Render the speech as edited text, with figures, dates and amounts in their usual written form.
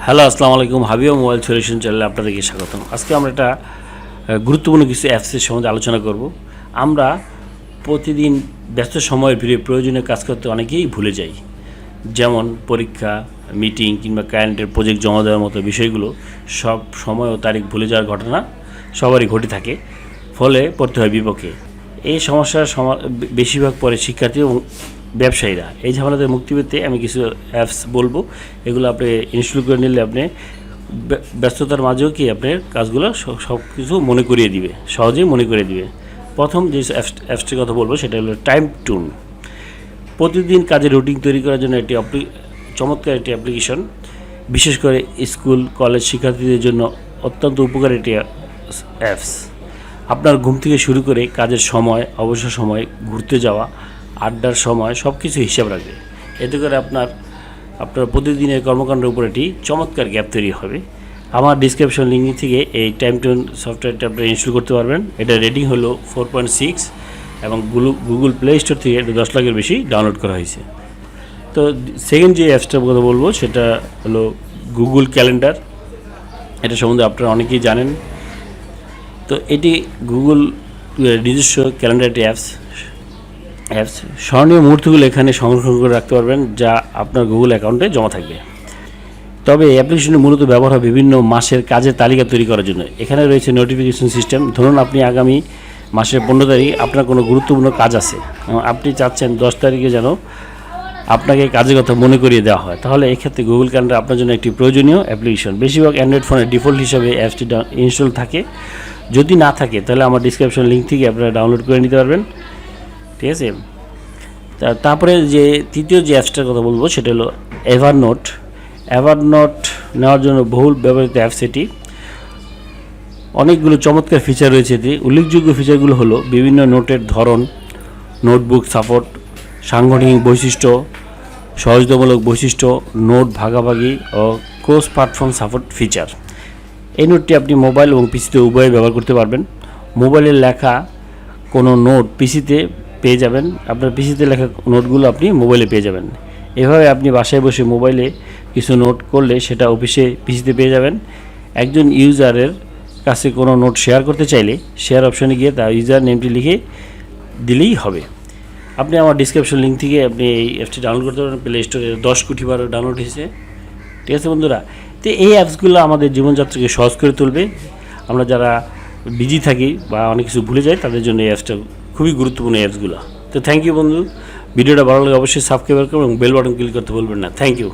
Hello, আসসালামু আলাইকুম। Habiba mobile solution চ্যানেলে আপনাদেরকে স্বাগতম। আজকে আমরা একটা গুরুত্বপূর্ণ কিছু অ্যাপসের সম্বন্ধে আলোচনা করব। আমরা প্রতিদিন ব্যস্ত সময়ের ভিড়ে প্রয়োজনীয় কাজ করতে অনেকেই ভুলে যাই, যেমন পরীক্ষা, মিটিং কিংবা ক্লায়েন্টের প্রজেক্ট জমা দেওয়ার মতো বিষয়গুলো। সব সময় ও তারিখ ভুলে যাওয়ার ঘটনা সবারই ঘটে থাকে, ফলে পড়তে হয় বিপক্ষে। এই সমস্যার বেশিরভাগ পরে শিক্ষার্থী এবং ব্যবসায়ীরা। এই ঝামেলাতে মুক্তি পেতে আমি কিছু অ্যাপস বলবো, এগুলো আপনি ইনস্টল করে নিলে আপনি ব্যস্ততার মাঝেও কি আপনার কাজগুলো সব কিছু মনে করিয়ে দিবে, সহজেই মনে করিয়ে দিবে। প্রথম যে অ্যাপসটির কথা বলবো সেটা হলো টাইম টুন। প্রতিদিন কাজের রুটিন তৈরি করার জন্য একটি চমৎকার একটি অ্যাপ্লিকেশন, বিশেষ করে স্কুল কলেজ শিক্ষার্থীদের জন্য অত্যন্ত উপকারী একটি অ্যাপস। আপনার ঘুম থেকে শুরু করে কাজের সময়, অবসর সময়, ঘুরতে যাওয়া, আড্ডার সময় সব কিছু হিসাব রাখবে। এতে করে আপনার প্রতিদিনের কর্মকাণ্ডের উপর একটি চমৎকার গ্যাপ তৈরি হবে। আমার ডিসক্রিপশন লিঙ্ক থেকে এই টাইম টোন সফটওয়্যারটা আপনি ইনস্টল করতে পারবেন। এটা রেটিং হলো 4.6 এবং গুগল প্লে স্টোর থেকে এটা 10 লাখের বেশি ডাউনলোড করা হয়েছে। তো সেকেন্ড যে অ্যাপসটার কথা বলবো সেটা হলো গুগল ক্যালেন্ডার। এটা সম্বন্ধে আপনারা অনেকেই জানেন। তো এটি গুগল নিজস্ব ক্যালেন্ডার একটি অ্যাপস। স্মরণীয় মুহূর্তগুলো এখানে সংরক্ষণ করে রাখতে পারবেন, যা আপনার গুগল অ্যাকাউন্টে জমা থাকবে। তবে এই অ্যাপ্লিকেশনটি মূলত ব্যবহার হয় বিভিন্ন মাসের কাজের তালিকা তৈরি করার জন্য। এখানে রয়েছে নোটিফিকেশন সিস্টেম। ধরুন আপনি আগামী মাসের 15 তারিখ আপনার কোনো গুরুত্বপূর্ণ কাজ আছে, আপনি চাচ্ছেন 10 তারিখে যেন আপনাকে কাজের কথা মনে করিয়ে দেওয়া হয়, তাহলে এক্ষেত্রে গুগল ক্যালেন্ডার আপনার জন্য একটি প্রয়োজনীয় অ্যাপ্লিকেশন। বেশিরভাগ অ্যান্ড্রয়েড ফোনে ডিফল্ট হিসাবে অ্যাপসটি ইনস্টল থাকে। যদি না থাকে তাহলে আমার ডিসক্রিপশন লিঙ্ক থেকে আপনারা ডাউনলোড করে নিতে পারবেন, ঠিক আছে। তারপরে যে তৃতীয় যে অ্যাপসটার কথা বলবো সেটা হলো এভারনোট নেওয়ার জন্য বহুল ব্যবহৃত অ্যাপস। এটি অনেকগুলো চমৎকার ফিচার রয়েছে। এতে উল্লেখযোগ্য ফিচারগুলো হলো বিভিন্ন নোটের ধরন, নোটবুক সাপোর্ট, সাংগঠনিক বৈশিষ্ট্য, সহযোগিতামূলক বৈশিষ্ট্য, নোট ভাগাভাগি ও ক্রস প্ল্যাটফর্ম সাপোর্ট ফিচার। এই নোটটি আপনি মোবাইল এবং পিসিতে উভয়ে ব্যবহার করতে পারবেন। মোবাইলের লেখা কোনো নোট পিসিতে পেয়ে যাবেন, আপনার পিসিতে লেখা নোটগুলো আপনি মোবাইলে পেয়ে যাবেন। এভাবে আপনি বাসায় বসে মোবাইলে কিছু নোট করলে সেটা অফিসে পিসিতে পেয়ে যাবেন। একজন ইউজারের কাছে কোনো নোট শেয়ার করতে চাইলে শেয়ার অপশানে গিয়ে তার ইউজার নেমটি লিখে দিলেই হবে। আপনি আমার ডিসক্রিপশন লিঙ্ক থেকে আপনি এই অ্যাপসটি ডাউনলোড করতে পারেন। প্লে স্টোরে 10 কোটি বার ডাউনলোড হয়েছে, ঠিক আছে বন্ধুরা। তো এই অ্যাপসগুলো আমাদের জীবনযাত্রাকে সহজ করে তুলবে। আমরা যারা বিজি থাকি বা অনেক কিছু ভুলে যাই তাদের জন্য এই অ্যাপসটা খুবই গুরুত্বপূর্ণ অ্যাপসগুলো। তো থ্যাংক ইউ বন্ধু। ভিডিওটা ভালো লাগে অবশ্যই সাবস্ক্রাইব করুন এবং বেল বাটন ক্লিক করতে বলবেন না। Thank you.